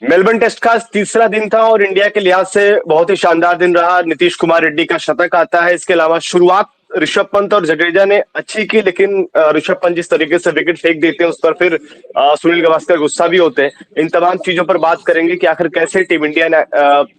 Melbourne test का तीसरा दिन था और इंडिया के लिहाज से बहुत ही शानदार दिन रहा। नीतीश कुमार रेड्डी का शतक आता है। इसके अलावा शुरुआत ऋषभ पंत और जडेजा ने अच्छी की, लेकिन ऋषभ पंत जिस तरीके से विकेट फेंक देते हैं उस पर फिर सुनील गावस्कर गुस्सा भी होते हैं। इन तमाम चीजों पर बात करेंगे कि आखिर कैसे टीम इंडिया ने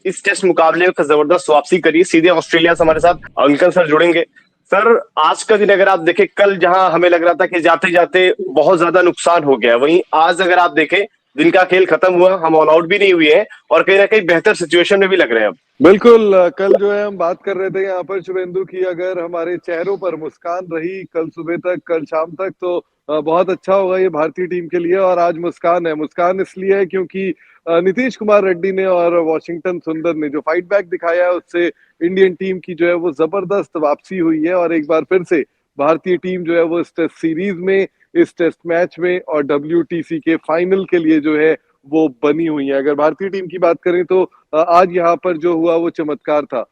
इस टेस्ट मुकाबले का जबरदस्त वापसी करी। सीधे ऑस्ट्रेलिया से हमारे साथ अंकल सर जुड़ेंगे। सर, आज का दिन अगर आप देखें, कल जहां हमें लग रहा था कि जाते जाते बहुत ज्यादा नुकसान हो गया, वहीं आज अगर आप देखें दिन का खेल खत्म हुआ, हम ऑल आउट भी नहीं हुए हैं और कहीं ना कहीं बेहतर सिचुएशन में भी लग रहे हैं अब। बिल्कुल। कल जो है हम बात कर रहे थे यहाँ पर शुभेंदु की, अगर हमारे चेहरों पर मुस्कान रही कल सुबह तक, कल शाम तक, तो बहुत अच्छा होगा ये भारतीय टीम के लिए। और आज मुस्कान है। मुस्कान इसलिए है क्योंकि नीतीश कुमार रेड्डी ने और वॉशिंगटन सुंदर ने जो फाइट बैक दिखाया है उससे इंडियन टीम की जो है वो जबरदस्त वापसी हुई है। और एक बार फिर से भारतीय टीम जो है वो इस टेस्ट सीरीज में, इस टेस्ट मैच में और WTC के फाइनल के लिए जो है वो बनी हुई है। अगर भारतीय टीम की बात करें तो आज यहाँ पर जो हुआ वो चमत्कार था।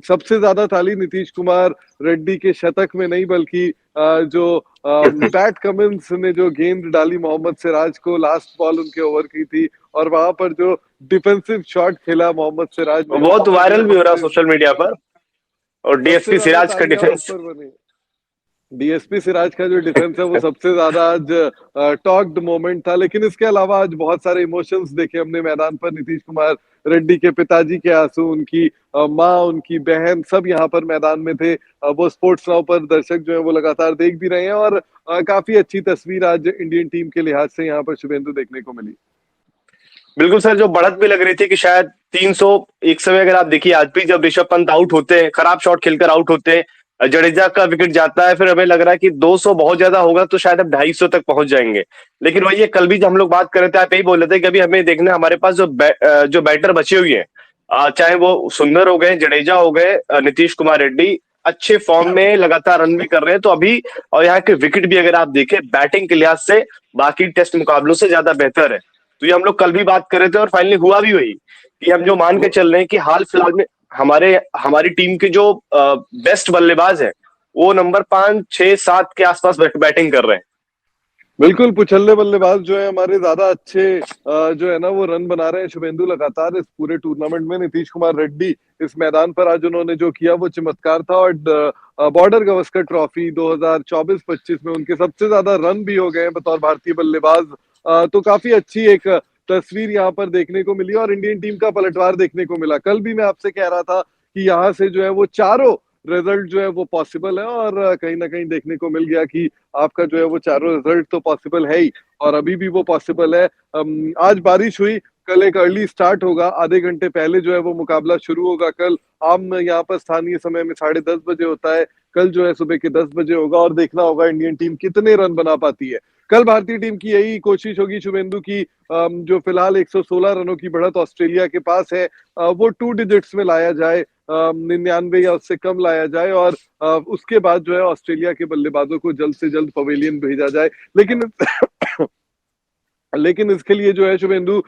सबसे ज्यादा ताली नीतीश कुमार रेड्डी के शतक में नहीं, बल्कि जो पैट कमिंस ने जो गेंद डाली मोहम्मद सिराज को, लास्ट बॉल उनके ओवर की थी, और वहां पर जो डिफेंसिव शॉट खेला मोहम्मद सिराज ने, बहुत वहां पर जो वायरल है भी हो रहा सोशल मीडिया पर, और सबसे डीएसपी ज्यादा सिराज का तालियां उस डिफेंस। पर बनी। डीएसपी सिराज का जो डिफेंस है वो सबसे ज्यादा आज टॉक्ड मोमेंट था। लेकिन इसके अलावा आज बहुत सारे इमोशंस देखे हमने मैदान पर। नीतीश कुमार रेड्डी के पिताजी के आंसू, उनकी माँ, उनकी बहन, सब यहाँ पर मैदान में थे। वो स्पोर्ट्स नाउ पर दर्शक जो है वो लगातार देख भी रहे हैं। और काफी अच्छी तस्वीर आज इंडियन टीम के लिहाज से यहाँ पर शुभेंदु देखने को मिली। बिल्कुल सर, जो बढ़त भी लग रही थी कि शायद 300, एक समय अगर आप देखिए आज भी जब ऋषभ पंत आउट होते हैं, खराब शॉट खेलकर आउट होते हैं, जडेजा का विकेट जाता है, फिर हमें लग रहा है कि 200 बहुत ज्यादा होगा तो शायद अब 250 तक पहुंच जाएंगे। लेकिन वही है, कल भी जब हम लोग बात कर रहे थे आप यही बोल रहे थे कि अभी हमें देखना है हमारे पास जो बैटर बचे हुए हैं, चाहे वो सुंदर हो गए, जडेजा हो गए, नीतीश कुमार रेड्डी अच्छे फॉर्म में लगातार रन भी कर रहे हैं तो अभी, और यहाँ के विकेट भी अगर आप देखें बैटिंग के लिहाज से बाकी टेस्ट मुकाबलों से ज्यादा बेहतर है। तो ये हम लोग कल भी बात कर रहे थे और फाइनली हुआ भी वही कि हम जो मान के चल रहे हैं कि हाल फिलहाल में हमारे हमारी टीम के जो बेस्ट बल्लेबाज है वो नंबर 5, 6, 7 के आसपास बैटिंग कर रहे हैं। बिल्कुल। पुछल्ले बल्लेबाज जो है हमारे ज्यादा अच्छे जो है ना वो रन बना रहे हैं शुभेंदु लगातार इस पूरे टूर्नामेंट में। नीतीश कुमार रेड्डी इस मैदान पर आज उन्होंने जो किया वो चमत्कार था। और बॉर्डर गवस्कर ट्रॉफी 2024-25 में उनके सबसे ज्यादा रन भी हो गए हैं बतौर भारतीय बल्लेबाज। तो काफी अच्छी एक तस्वीर यहाँ पर देखने को मिली और इंडियन टीम का पलटवार देखने को मिला। कल भी मैं आपसे कह रहा था कि यहाँ से जो है वो चारों रिजल्ट जो है वो पॉसिबल है। और कहीं ना कहीं देखने को मिल गया कि आपका जो है वो चारों रिजल्ट तो पॉसिबल है ही, और अभी भी वो पॉसिबल है। आज बारिश हुई, कल एक अर्ली स्टार्ट होगा, आधे घंटे पहले जो है वो मुकाबला शुरू होगा। कल आम यहाँ पर स्थानीय समय में 10:30 बजे होता है, कल जो है सुबह के 10 बजे होगा। और देखना होगा इंडियन टीम कितने रन बना पाती है। कल भारतीय टीम की यही कोशिश होगी शुभेंदु की, जो फिलहाल 116 रनों की बढ़त ऑस्ट्रेलिया के पास है, वो 2 डिजिट्स में लाया जाए, 99 या उससे कम लाया जाए। और उसके बाद जो है ऑस्ट्रेलिया के बल्लेबाजों को जल्द से जल्द पवेलियन भेजा जाए। लेकिन लेकिन इसके लिए जो है शुभेंदु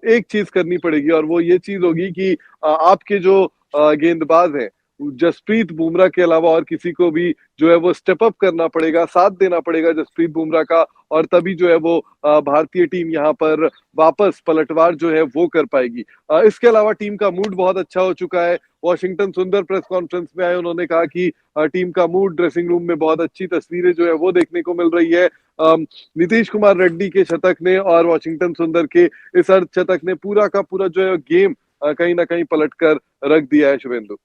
एक चीज करनी पड़ेगी, और वो ये चीज होगी कि आपके जो गेंदबाज हैं, जसप्रीत बुमराह के अलावा और किसी को भी जो है वो स्टेप अप करना पड़ेगा, साथ देना पड़ेगा जसप्रीत बुमराह का। और तभी जो है वो भारतीय टीम यहाँ पर वापस पलटवार जो है वो कर पाएगी। इसके अलावा टीम का मूड बहुत अच्छा हो चुका है। वॉशिंगटन सुंदर प्रेस कॉन्फ्रेंस में आए, उन्होंने कहा कि टीम का मूड, ड्रेसिंग रूम में बहुत अच्छी तस्वीरें जो है वो देखने को मिल रही है। नीतीश कुमार रेड्डी के शतक ने और वॉशिंगटन सुंदर के इस अर्धशतक ने पूरा का पूरा जो है गेम कहीं ना कहीं पलट कर रख दिया है शुभेंदु।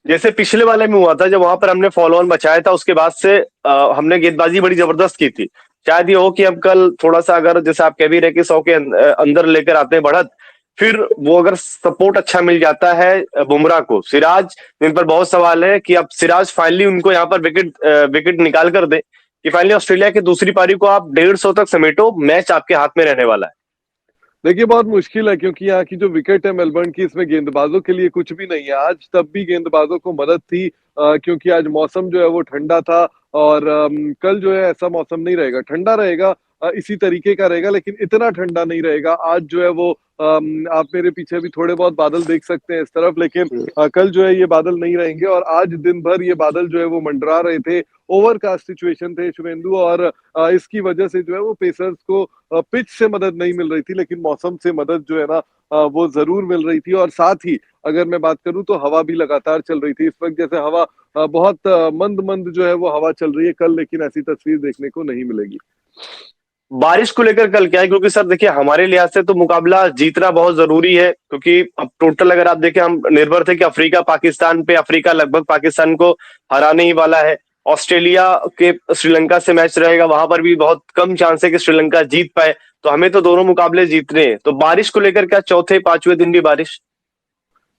जैसे पिछले वाले में हुआ था जब वहां पर हमने फॉलो ऑन बचाया था, उसके बाद से हमने गेंदबाजी बड़ी जबरदस्त की थी। शायद ये हो कि हम कल थोड़ा सा, अगर जैसे आप कह भी रहे कि 100 के अंदर लेकर आते हैं बढ़त, फिर वो अगर सपोर्ट अच्छा मिल जाता है बुमराह को, सिराज जिन पर बहुत सवाल है कि अब सिराज फाइनली उनको यहाँ पर विकेट निकाल कर दे कि फाइनली ऑस्ट्रेलिया की दूसरी पारी को आप 150 तक समेटो, मैच आपके हाथ में रहने वाला है। देखिए बहुत मुश्किल है, क्योंकि यहाँ की जो विकेट है मेलबर्न की, इसमें गेंदबाजों के लिए कुछ भी नहीं है। आज तब भी गेंदबाजों को मदद थी, क्योंकि आज मौसम जो है वो ठंडा था। और कल जो है ऐसा मौसम नहीं रहेगा, ठंडा रहेगा। इसी तरीके का रहेगा, लेकिन इतना ठंडा नहीं रहेगा। आज जो है वो आप मेरे पीछे भी थोड़े बहुत बादल देख सकते हैं इस तरफ, लेकिन कल जो है ये बादल नहीं रहेंगे और आज दिन भर ये बादल जो है वो मंडरा रहे थे। ओवरकास्ट सिचुएशन थे शुभेंदु, और इसकी वजह से जो है वो पेसर्स को पिच से मदद नहीं मिल रही थी, लेकिन मौसम से मदद जो है ना वो जरूर मिल रही थी। और साथ ही अगर मैं बात करूं तो हवा भी लगातार चल रही थी। इस वक्त जैसे हवा बहुत मंद मंद जो है वो हवा चल रही है कल, लेकिन ऐसी तस्वीर देखने को नहीं मिलेगी। बारिश को लेकर कल क्या है, क्योंकि सर देखिए हमारे लिहाज से तो मुकाबला जीतना बहुत जरूरी है, क्योंकि अब टोटल अगर आप देखें हम निर्भर थे कि अफ्रीका पाकिस्तान पे, अफ्रीका लगभग पाकिस्तान को हराने ही वाला है। ऑस्ट्रेलिया के श्रीलंका से मैच रहेगा, वहां पर भी बहुत कम चांस है कि श्रीलंका जीत पाए। तो हमें तो दोनों मुकाबले जीतने हैं। तो बारिश को लेकर क्या चौथे पांचवें दिन भी बारिश?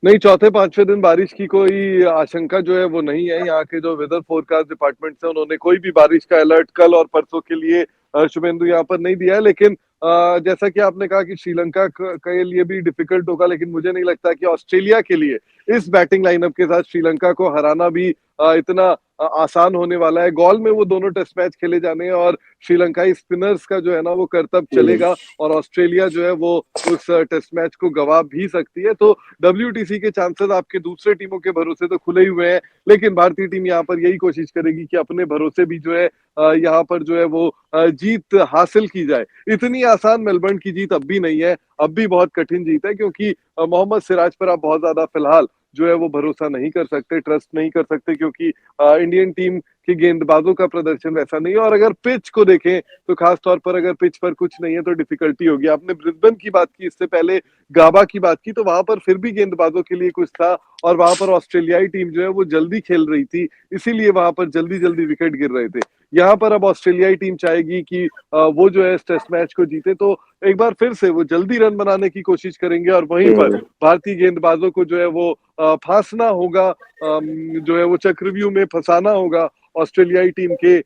नहीं, चौथे पांचवें दिन बारिश की कोई आशंका जो है वो नहीं है। यहाँ के जो वेदर फोरकास्ट डिपार्टमेंट है उन्होंने कोई भी बारिश का अलर्ट कल और परसों के लिए शुभेंदु यहाँ पर नहीं दिया है। लेकिन जैसा कि आपने कहा कि श्रीलंका के लिए भी डिफिकल्ट होगा, लेकिन मुझे नहीं लगता कि ऑस्ट्रेलिया के लिए इस बैटिंग लाइनअप के साथ श्रीलंका को हराना भी इतना आसान होने वाला है। गॉल में वो दोनों टेस्ट मैच खेले जाने हैं और श्रीलंकाई स्पिनर्स का जो है ना वो करतब चलेगा, और ऑस्ट्रेलिया जो है वो उस टेस्ट मैच को गवा भी सकती है। तो WTC के चांसेस आपके दूसरे टीमों के भरोसे तो खुले ही हुए हैं, लेकिन भारतीय टीम यहाँ पर यही कोशिश करेगी कि अपने भरोसे भी जो है यहाँ पर जो है वो जीत हासिल की जाए। इतनी आसान मेलबर्न की जीत अब भी नहीं है, अब भी बहुत कठिन जीत है, क्योंकि मोहम्मद सिराज पर आप बहुत ज्यादा फिलहाल जो है वो भरोसा नहीं कर सकते, ट्रस्ट नहीं कर सकते, क्योंकि इंडियन टीम के गेंदबाजों का प्रदर्शन वैसा नहीं है। और अगर पिच को देखें तो खास तौर पर अगर पिच पर कुछ नहीं है तो डिफिकल्टी होगी। आपने ब्रिस्बेन की बात की, इससे पहले गाबा की बात की, तो वहां पर फिर भी गेंदबाजों के लिए कुछ था और वहां पर ऑस्ट्रेलियाई टीम जो है वो जल्दी खेल रही थी, इसीलिए वहां पर जल्दी जल्दी विकेट गिर रहे थे। यहाँ पर अब ऑस्ट्रेलियाई टीम चाहेगी कि वो जो है इस टेस्ट मैच को जीते, तो एक बार फिर से वो जल्दी रन बनाने की कोशिश करेंगे और वहीं पर भारतीय गेंदबाजों को जो है वो फांसना होगा, जो है वो चक्रव्यूह में फंसाना होगा ऑस्ट्रेलियाई टीम के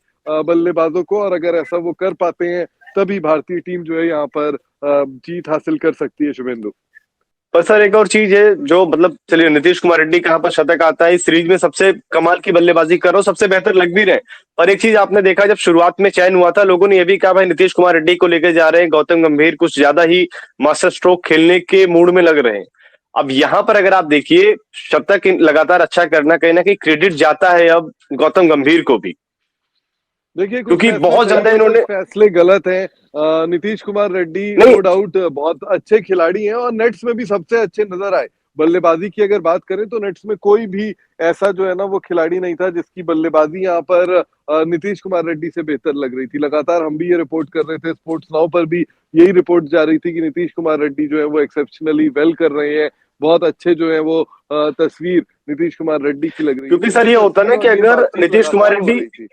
बल्लेबाजों को। और अगर ऐसा वो कर पाते हैं तभी भारतीय टीम जो है यहाँ पर जीत हासिल कर सकती है शुभेंदु। पर सर एक और चीज है जो मतलब, चलिए नीतीश कुमार रेड्डी कहाँ पर शतक आता है, इस सीरीज में सबसे कमाल की बल्लेबाजी कर रहा हो, सबसे बेहतर लग भी रहे। पर एक चीज आपने देखा, जब शुरुआत में चयन हुआ था लोगों ने ये भी कहा भाई नीतीश कुमार रेड्डी को लेकर जा रहे हैं, गौतम गंभीर कुछ ज्यादा ही मास्टर स्ट्रोक खेलने के मूड में लग रहे हैं। अब यहाँ पर अगर आप देखिए शतक लगातार अच्छा करना कहीं ना कहीं क्रेडिट जाता है अब गौतम गंभीर को भी, देखिए, कुछ क्योंकि फैसले बहुत सही ज्यादा है, कुछ इन्होंने फैसले गलत हैं। नीतीश कुमार रेड्डी नहीं। नो डाउट बहुत अच्छे खिलाड़ी हैं और नेट्स में भी सबसे अच्छे नजर आए। बल्लेबाजी की अगर बात करें तो नेट्स में कोई भी ऐसा जो है ना वो खिलाड़ी नहीं था जिसकी बल्लेबाजी यहाँ पर नीतीश कुमार रेड्डी से बेहतर लग रही थी। लगातार हम भी ये रिपोर्ट कर रहे थे, स्पोर्ट्स नाउ पर भी यही रिपोर्ट जा रही थी कि नीतीश कुमार रेड्डी जो है वो एक्सेप्शनली वेल कर रहे हैं। बहुत अच्छे जो है वो तस्वीर नीतीश कुमार रेड्डी की लग रही थी। क्योंकि तो सर ये ये होता ना तस्वीर कि और ये अगर बातचीत नीतीश कुमार लगातार हो रेड्डी रही थी।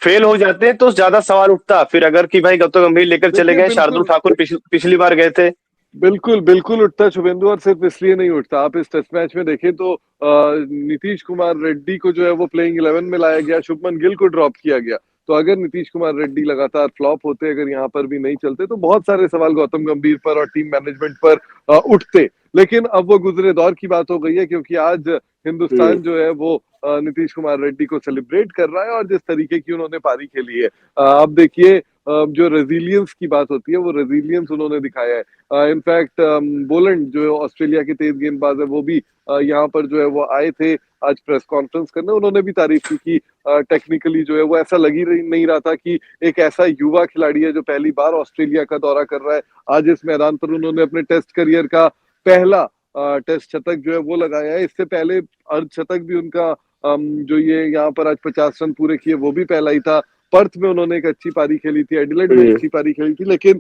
फेल हो जाते हैं तो ज्यादा सवाल उठता, फिर अगर कि भाई गौतम गंभीर लेकर चले देखिए, गए, शार्दुल बिल्कुल ठाकुर पिछली बार गए थे। बिल्कुल बिल्कुल उठता शुभेंदु, और सिर्फ इसलिए नहीं उठता। आप इस टेस्ट मैच में देखें तो नीतीश कुमार रेड्डी को जो है वो प्लेइंग 11 में लाया गया, शुभमन गिल को ड्रॉप किया गया। तो अगर नीतीश कुमार रेड्डी लगातार फ्लॉप होते, अगर यहाँ पर भी नहीं चलते, तो बहुत सारे सवाल गौतम गंभीर पर और टीम मैनेजमेंट पर उठते। लेकिन अब वो गुजरे दौर की बात हो गई है, क्योंकि आज हिंदुस्तान जो है वो नीतीश कुमार रेड्डी को सेलिब्रेट कर रहा है और जिस तरीके की उन्होंने पारी खेली है, अब देखिए जो रेजिलियंस की बात होती है वो रेजिलियंस उन्होंने दिखाया है। इनफैक्ट बोलैंड जो ऑस्ट्रेलिया के तेज गेंदबाज है वो भी यहाँ पर जो है वो आए थे आज प्रेस कॉन्फ्रेंस करने। उन्होंने भी तारीफ की कि टेक्निकली जो है वो ऐसा लग ही नहीं रहा था कि एक ऐसा युवा खिलाड़ी है जो पहली बार ऑस्ट्रेलिया का दौरा कर रहा है। आज इस मैदान पर उन्होंने अपने टेस्ट करियर का पहला टेस्ट शतक जो है वो लगाया है। इससे पहले अर्धशतक भी उनका जो ये यहाँ पर आज 50 रन पूरे किए वो भी पहला ही था। पर्थ में उन्होंने एक अच्छी पारी खेली थी, एडिलेड में अच्छी पारी खेली थी, लेकिन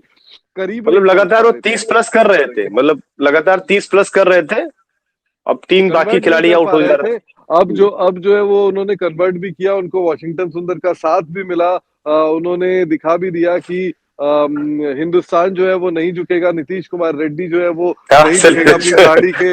करीब नहीं मतलब पहुंच लगातार पा वो रहे थे। 30 प्लस कर रहे थे, मतलब लगातार 30 प्लस कर रहे थे। अब तीन बाकी कन्वर्ट नहीं खिलाड़ी कर आउट पा हो जा रहे थे। रहे अब जो है वो उन्होंने कन्वर्ट भी किया, उनको वॉशिंगटन सुंदर का साथ भी मिला। उन्होंने दिखा भी दिया कि हिंदुस्तान जो है वो नहीं झुकेगा, नीतीश कुमार रेड्डी जो है वो नहीं झुकेगा अपनी दाढ़ी के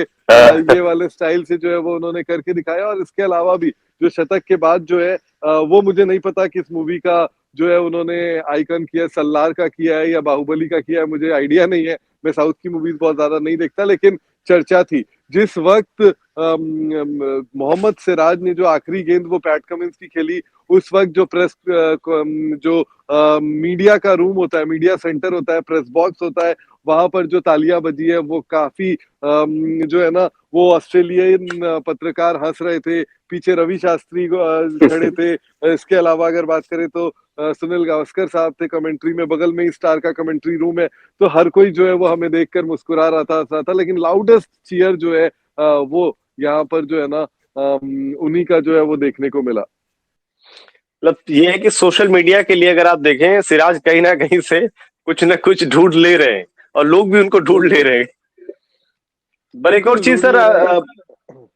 ये वाले स्टाइल से जो है वो उन्होंने करके दिखाया। और इसके अलावा भी जो शतक के बाद जो है वो मुझे नहीं पता किस मूवी का जो है उन्होंने आइकन किया, सल्लार का किया है या बाहुबली का किया है, मुझे आइडिया नहीं है। मैं साउथ की मूवीज बहुत ज्यादा नहीं देखता, लेकिन चर्चा थी जिस वक्त मोहम्मद सिराज ने जो आखिरी गेंद वो पैट कमिंस की खेली, उस वक्त जो जो मीडिया का रूम होता है, मीडिया सेंटर होता है, प्रेस बॉक्स होता है, वहां पर जो तालियां बजी है वो काफी जो है ना वो ऑस्ट्रेलियन पत्रकार हंस रहे थे, पीछे रवि शास्त्री खड़े थे। इसके अलावा अगर बात करें तो सुनील गावस्कर साहब थे कमेंट्री में, बगल में ही स्टार का कमेंट्री रूम है, तो हर कोई जो है वो हमें देखकर मुस्कुरा रहा था, हंस रहा था। लेकिन लाउडेस्ट चीयर जो है वो यहाँ पर जो है ना उन्हीं का जो है वो देखने को मिला। मतलब ये है कि सोशल मीडिया के लिए अगर आप देखें, सिराज कहीं ना कहीं से कुछ ना कुछ ढूंढ ले रहे हैं और लोग भी उनको ढूंढ ले बिल्कुल रहे हैं। पर एक और बिल्कुल चीज ढूंढ सर, ले रहे हैं।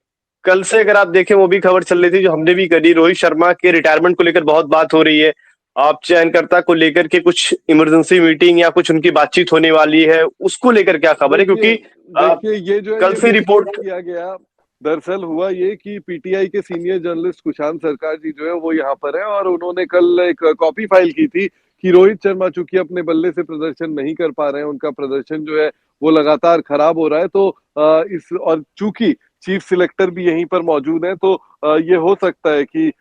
कल से अगर आप देखें वो भी खबर चल रही थी जो हमने भी करी, रोहित शर्मा के रिटायरमेंट को लेकर बहुत बात हो रही है। आप चयनकर्ता को लेकर के कुछ इमरजेंसी मीटिंग या कुछ उनकी बातचीत होने वाली है, उसको लेकर क्या खबर है? देखिए क्योंकि अ, देखिए ये जो है कल ये से मिसकोट रिपोर्ट। किया गया। दरअसल हुआ ये कि पीटीआई के सीनियर जर्नलिस्ट कुशांत सरकार जी जो है वो यहाँ पर है, और उन्होंने कल एक कॉपी फाइल की थी कि रोहित शर्मा चूंकि अपने बल्ले से प्रदर्शन नहीं कर पा रहे हैं, उनका प्रदर्शन जो है वो लगातार खराब हो रहा है, तो इस और चूंकि चीफ सिलेक्टर भी यहीं पर मौजूद है, तो ये हो सकता है कि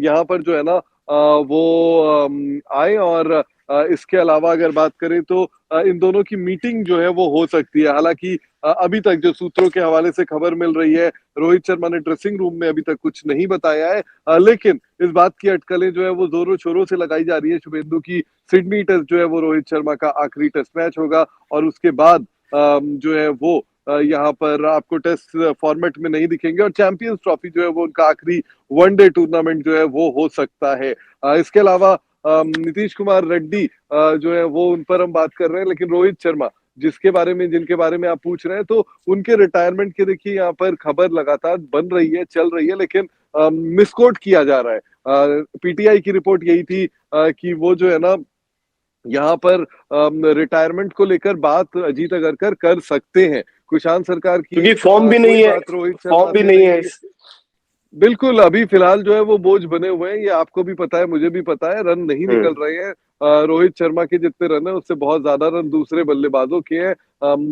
यहाँ पर जो है ना वो आए, और इसके अलावा अगर बात करें तो इन दोनों की मीटिंग जो है वो हो सकती है। हालांकि अभी तक जो सूत्रों के हवाले से खबर मिल रही है, रोहित शर्मा ने ड्रेसिंग रूम में अभी तक कुछ नहीं बताया है, लेकिन इस बात की अटकलें जो है वो जोरों शोरों से लगाई जा रही है शुभेंदु की सिडनी टेस्ट जो है वो रोहित शर्मा का आखिरी टेस्ट मैच होगा, और उसके बाद जो है वो यहाँ पर आपको टेस्ट फॉर्मेट में नहीं दिखेंगे, और चैंपियंस ट्रॉफी जो है वो उनका आखिरी वनडे टूर्नामेंट जो है वो हो सकता है। इसके अलावा नीतीश कुमार रेड्डी जो है वो उन पर हम बात कर रहे हैं, लेकिन रोहित शर्मा जिनके बारे में आप पूछ रहे हैं, तो उनके रिटायरमेंट के देखिए यहाँ पर खबर लगातार बन रही है, चल रही है, लेकिन मिसकोट किया जा रहा है। पीटीआई की रिपोर्ट यही थी कि वो जो है ना यहाँ पर रिटायरमेंट को लेकर बात अजीत अगरकर कर सकते हैं। कुशांत सरकार की क्योंकि फॉर्म भी कोई नहीं है, बात रोहित फॉर्म शर्मा भी से नहीं है। नहीं। बिल्कुल, अभी फिलहाल जो है वो बोझ बने हुए हैं, ये आपको भी पता है, मुझे भी पता है, रन नहीं हम्म। निकल रहे हैं। रोहित शर्मा के जितने रन है उससे बहुत ज्यादा रन दूसरे बल्लेबाजों के हैं।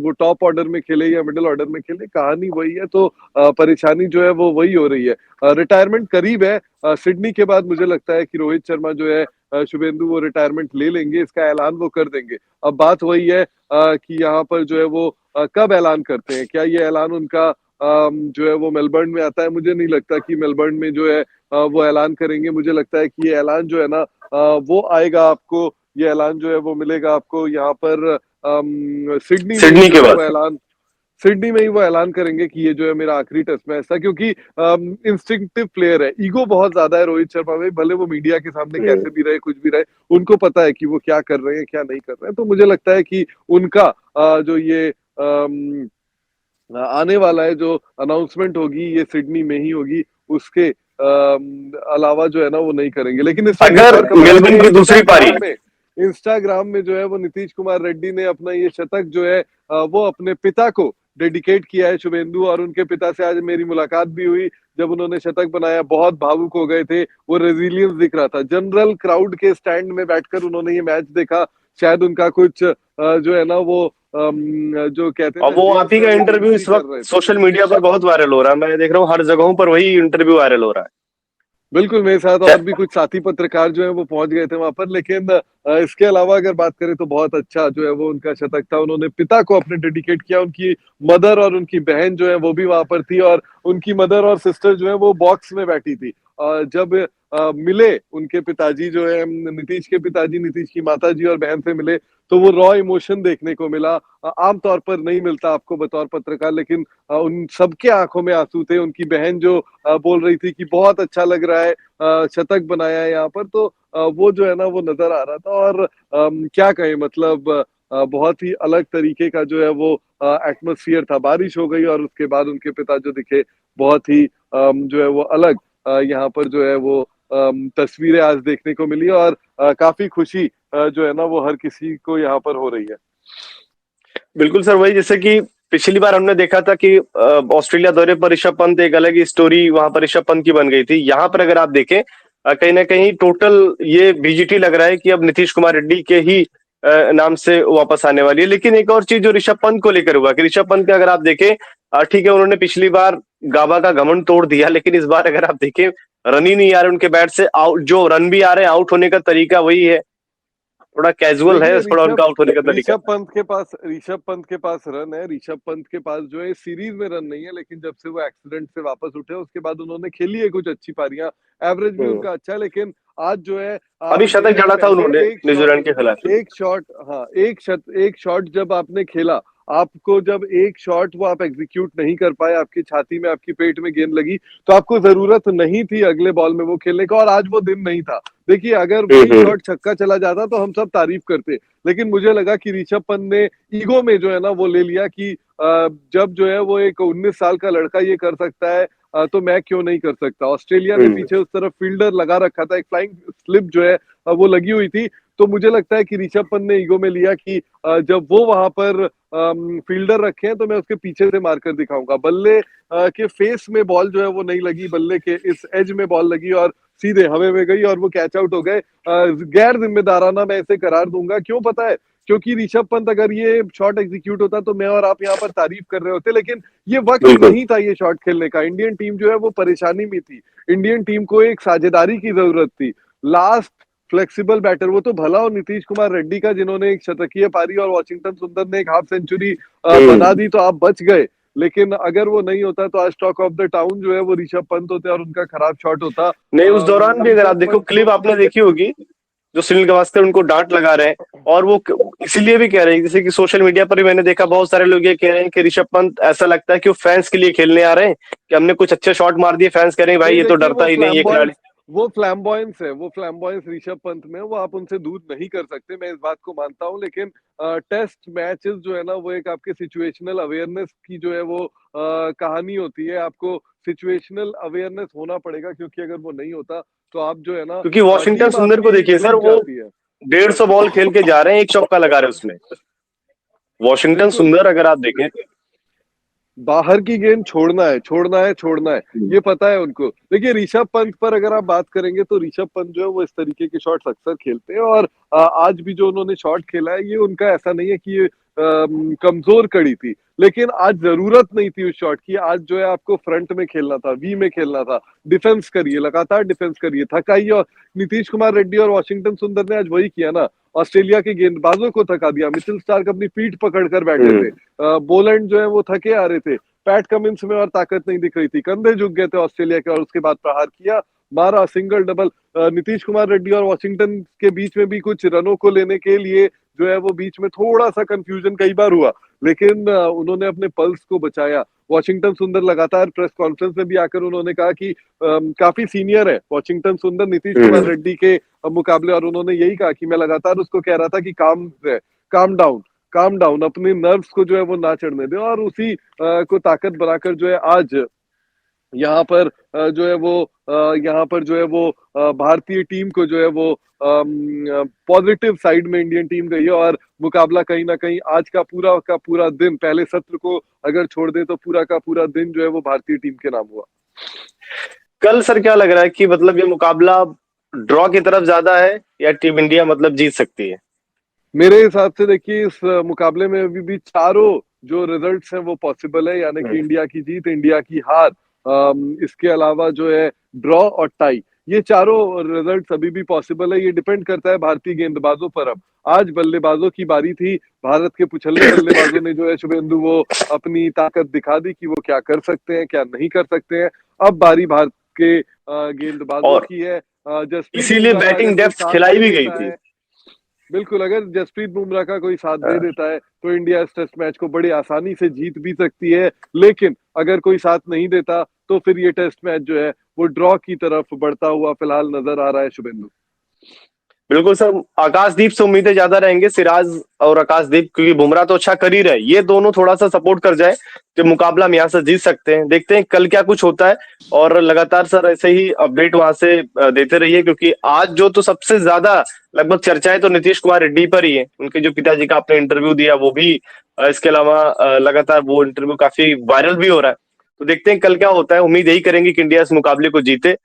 वो टॉप ऑर्डर में खेले या मिडिल ऑर्डर में खेले, कहानी वही है, तो परेशानी जो है वो वही हो रही है। रिटायरमेंट करीब है, सिडनी के बाद मुझे लगता है कि रोहित शर्मा जो है शुभेंदु वो रिटायरमेंट ले लेंगे, इसका ऐलान वो कर देंगे। अब बात वही है कि यहाँ पर जो है वो कब ऐलान करते हैं, क्या ये ऐलान उनका जो है वो मेलबर्न में आता है? मुझे नहीं लगता कि मेलबर्न में जो है वो ऐलान करेंगे। मुझे लगता है कि ये ऐलान जो है ना वो आएगा आपको, ये ऐलान जो है वो मिलेगा आपको यहाँ पर सिडनी में ही सिडनी जो के है वो बाद। ऐलान, सिडनी में ही वो ऐलान करेंगे कि ये जो है मेरा आखिरी टेस्ट मैच था, क्योंकि इंस्टिंक्टिव प्लेयर है, ईगो बहुत ज्यादा है रोहित शर्मा में, भले वो मीडिया के सामने हम्म। कैसे भी रहे, कुछ भी रहे, उनको पता है कि वो क्या कर रहे हैं क्या नहीं कर रहे हैं। तो मुझे लगता है कि उनका जो ये आने वाला है, जो अनाउंसमेंट होगी ये सिडनी में ही होगी, उसके अलावा जो है ना वो नहीं करेंगे। लेकिन इस वक्त एक अगर और खबर आ रही मेलबर्न है, की दूसरी पारी। इंस्टाग्राम में जो है वो नीतीश कुमार रेड्डी ने अपना ये शतक जो है वो अपने पिता को डेडिकेट किया है शुभेंदु, और उनके पिता से आज मेरी मुलाकात भी हुई। जब उन्होंने शतक बनाया बहुत भावुक हो गए थे, वो रेजिलियंस दिख रहा था, जनरल क्राउड के स्टैंड में बैठकर उन्होंने ये मैच देखा। शायद उनका कुछ जो है ना वो जो कहते हैं और ना वो आप ड्रीम्स ही है का वो इंटरव्यू पूरी इस कर वक्त रहे थे। सोशल मीडिया पर बहुत वायरल हो रहा है, मैं देख रहा हूँ हर जगहों पर वही इंटरव्यू वायरल हो रहा है। बिल्कुल, मेरे साथ और भी कुछ साथी पत्रकार जो है वो पहुंच गए थे वहां पर, लेकिन इसके अलावा अगर बात करें तो बहुत अच्छा जो है वो उनका शतक था। उन्होंने पिता को अपने डेडिकेट किया, उनकी मदर और उनकी बहन जो है वो भी वहां पर थी, और उनकी मदर और सिस्टर जो है वो बॉक्स में बैठी थी। जब मिले उनके पिताजी जो है, नीतीश के पिताजी, नीतीश की माताजी और बहन से मिले, तो वो रॉ इमोशन देखने को मिला। आमतौर पर नहीं मिलता आपको बतौर पत्रकार, लेकिन उन सबके आंखों में आंसू थे। उनकी बहन जो बोल रही थी कि बहुत अच्छा लग रहा है, शतक बनाया है यहाँ पर, तो वो जो है ना वो नजर आ रहा था। और क्या कहें, मतलब बहुत ही अलग तरीके का जो है वो एटमोसफियर था। बारिश हो गई और उसके बाद उनके पिता जो दिखे, बहुत ही जो है वो अलग यहाँ पर जो है वो तस्वीरें आज देखने को मिली, और काफी खुशी जो है ना वो हर किसी को यहाँ पर हो रही है। बिल्कुल सर, वही जैसे कि पिछली बार हमने देखा था कि ऑस्ट्रेलिया दौरे पर ऋषभ पंत, एक अलग ही स्टोरी वहां पर ऋषभ पंत की बन गई थी। यहाँ पर अगर आप देखें कहीं ना कहीं टोटल ये बीजीटी लग रहा है कि अब नीतीश कुमार रेड्डी के ही नाम से वापस आने वाली है। लेकिन एक और चीज जो ऋषभ पंत को लेकर हुआ कि ऋषभ पंत का अगर आप देखें ठीक है, उन्होंने पिछली बार गाबा का घमंड तोड़ दिया, लेकिन इस बार अगर आप देखें रन ही नहीं आ रहे उनके बैट से, आउट जो रन भी आ रहे हैं आउट होने का तरीका वही है, थोड़ा कैजुअल है देखिए थोड़ा ऋषभ उनका आउट होने का तरीका। ऋषभ पंत के पास रन है। ऋषभ पंत के पास जो है सीरीज में रन नहीं है, लेकिन जब से वो एक्सीडेंट से वापस उठे उसके बाद उन्होंने खेली है कुछ अच्छी पारियां। एवरेज भी हम्म। उनका अच्छा है, लेकिन आज जो है अभी आप शतक देखिए जड़ा था पहले उन्होंने एक शॉट न्यूजीलैंड के खिलाफ। एक शॉट हाँ एक शॉट जब आपने खेला, आपको जब एक शॉट वो आप एग्जीक्यूट नहीं कर पाए, आपकी छाती में आपकी पेट में गेंद लगी, तो आपको जरूरत नहीं थी अगले बॉल में वो खेलने का, और आज वो दिन नहीं था। देखिए अगर वही हम्म। शॉट छक्का चला जाता तो हम सब तारीफ करते, लेकिन मुझे लगा कि ऋषभ पंत ने ईगो में जो है ना वो ले लिया कि जब जो है वो एक 19 साल का लड़का ये कर सकता है, तो मैं क्यों नहीं कर सकता। ऑस्ट्रेलिया ने हम्म। पीछे उस तरफ फील्डर लगा रखा था, एक फ्लाइंग स्लिप जो है वो लगी हुई थी। तो मुझे लगता है कि ऋषभ पंत ने ईगो में लिया कि जब वो वहां पर फील्डर रखे हैं तो मैं उसके पीछे से मारकर दिखाऊंगा। बल्ले के फेस में बॉल जो है वो नहीं लगी, बल्ले के इस एज में बॉल लगी और सीधे हवा में गई और वो कैच आउट हो गए। गैर जिम्मेदाराना मैं इसे करार दूंगा। क्यों पता है? क्योंकि ऋषभ पंत अगर ये शॉट एग्जीक्यूट होता तो मैं और आप यहाँ पर तारीफ कर रहे होते, लेकिन ये वक्त बिल्कुल। नहीं था ये शॉट खेलने का। इंडियन टीम जो है वो परेशानी में थी। इंडियन टीम को एक साझेदारी की जरूरत थी। लास्ट फ्लेक्सिबल बैटर वो तो भला और नीतीश कुमार रेड्डी का, जिन्होंने एक शतकीय पारी और वॉशिंगटन सुंदर ने एक हाफ सेंचुरी बना हम्म। दी, तो आप बच गए। लेकिन अगर वो नहीं होता तो आज टॉक ऑफ द टाउन जो है वो ऋषभ पंत होते और उनका खराब शॉट होता। नहीं, उस दौरान भी अगर आप ऋषभ देखो पंत क्लिप को आपने देखी होगी, जो सुनील गावस्कर उनको डांट लगा रहे हैं, और वो इसीलिए भी कह रहे हैं, जैसे कि सोशल मीडिया पर भी मैंने देखा बहुत सारे लोग ये कह रहे हैं कि ऋषभ पंत ऐसा लगता है कि वो फैंस के लिए खेलने आ रहे हैं, कि हमने कुछ अच्छे शॉट मार दिए, फैंस कह रहे हैं भाई नहीं, ये तो देखिए डरता ही नहीं ये खिलाड़ी। वो फ्लैम्बॉयंस है, वो फ्लैम्बॉयंस ऋषभ पंत में, वो आप उनसे दूर नहीं कर सकते, मैं इस बात को मानता हूं। लेकिन टेस्ट मैचेस जो है ना वो एक आपके सिचुएशनल अवेयरनेस की जो है वो कहानी होती है। आपको सिचुएशनल अवेयरनेस होना पड़ेगा, क्योंकि अगर वो नहीं होता तो आप जो है ना क्योंकि वॉशिंगटन टीम सुंदर को आपकी देखिए सर, रुक वो जाती है। 150 बॉल खेल के जा रहे हैं, एक चौका लगा रहे हैं उसमें। वॉशिंगटन बिल्कुल। सुंदर अगर आप देखें। बाहर की गेंद छोड़ना है, छोड़ना है, छोड़ना है, ये पता है उनको। देखिए ऋषभ पंत पर अगर आप बात करेंगे तो ऋषभ पंत जो है वो इस तरीके के शॉट्स अक्सर खेलते हैं, और आज भी जो उन्होंने शॉट खेला है ये उनका ऐसा नहीं है कि ये कमजोर कड़ी थी, लेकिन आज जरूरत नहीं थी उस शॉट की। आज जो है आपको फ्रंट में खेलना था, वी में खेलना था। डिफेंस करिए, लगातार डिफेंस करिए, थकाइए। और नीतीश कुमार रेड्डी और वॉशिंगटन सुंदर ने आज वही किया ना, ऑस्ट्रेलिया के गेंदबाजों को थका दिया। मिचेल स्टार्क अपनी पीठ पकड़कर बैठे थे, बोलैंड जो है वो थके आ रहे थे, पैट कमिंस में और ताकत नहीं दिख रही थी, कंधे झुक गए थे ऑस्ट्रेलिया के, और उसके बाद प्रहार किया, मारा सिंगल डबल। नीतीश कुमार रेड्डी और वॉशिंगटन के बीच में भी कुछ रनों को लेने के लिए जो है वो बीच में थोड़ा सा कंफ्यूजन कई बार हुआ, लेकिन उन्होंने अपने पल्स को बचाया। वॉशिंगटन सुंदर लगातार प्रेस कॉन्फ्रेंस में भी आकर उन्होंने कहा कि काफी सीनियर है वॉशिंगटन सुंदर नीतीश कुमार रेड्डी के मुकाबले, और उन्होंने यही कहा कि मैं लगातार उसको कह रहा था कि काम डाउन, काम डाउन, अपने नर्व्स को जो है वो ना चढ़ने दे, और उसी को ताकत बनाकर जो है आज यहाँ पर जो है वो यहाँ पर जो है वो भारतीय टीम को जो है वो पॉजिटिव साइड में इंडियन टीम गई है। और मुकाबला कहीं ना कहीं आज का पूरा दिन, पहले सत्र को अगर छोड़ दे तो पूरा का पूरा दिन जो है वो भारतीय टीम के नाम हुआ। कल सर क्या लग रहा है कि मतलब ये मुकाबला ड्रॉ की तरफ ज्यादा है, या टीम इंडिया मतलब जीत सकती है? मेरे हिसाब से देखिए इस मुकाबले में अभी भी चारों जो रिजल्ट्स हैं वो पॉसिबल है, यानी कि इंडिया की जीत, इंडिया की हार, इसके अलावा जो है ड्रॉ और टाई, ये चारों रिजल्ट्स अभी भी पॉसिबल है। ये डिपेंड करता है भारतीय गेंदबाजों पर। अब आज बल्लेबाजों की बारी थी, भारत के पुछल्ले बल्लेबाजों ने जो है शुभेंदु वो अपनी ताकत दिखा दी कि वो क्या कर सकते हैं क्या नहीं कर सकते हैं। अब बारी भारत के गेंदबाजों और की है। जसप्रीत इसीलिए बुमराह का अगर बैटिंग कोई डेप्थ साथ खिलाई दे भी गई देता थी। है, बिल्कुल, अगर जसप्रीत बुमराह का कोई साथ दे देता है तो इंडिया इस टेस्ट मैच को बड़ी आसानी से जीत भी सकती है। लेकिन अगर कोई साथ नहीं देता तो फिर ये टेस्ट मैच जो है वो ड्रॉ की तरफ बढ़ता हुआ फिलहाल नजर आ रहा है शुभेंदु। बिल्कुल सर, आकाशदीप से उम्मीदें ज्यादा रहेंगे, सिराज और आकाशदीप, क्योंकि बुमराह तो अच्छा कर ही रहे, ये दोनों थोड़ा सा सपोर्ट कर जाए तो मुकाबला हम यहाँ से जीत सकते हैं। देखते हैं कल क्या कुछ होता है, और लगातार सर ऐसे ही अपडेट वहां से देते रहिए, क्योंकि आज जो तो सबसे ज्यादा लगभग चर्चाएं तो नीतीश कुमार रेड्डी पर ही है। उनके जो पिताजी का आपने इंटरव्यू दिया वो भी, इसके अलावा लगातार वो इंटरव्यू काफी वायरल भी हो रहा है। तो देखते हैं कल क्या होता है, उम्मीद यही करेंगे कि इंडिया इस मुकाबले को जीते।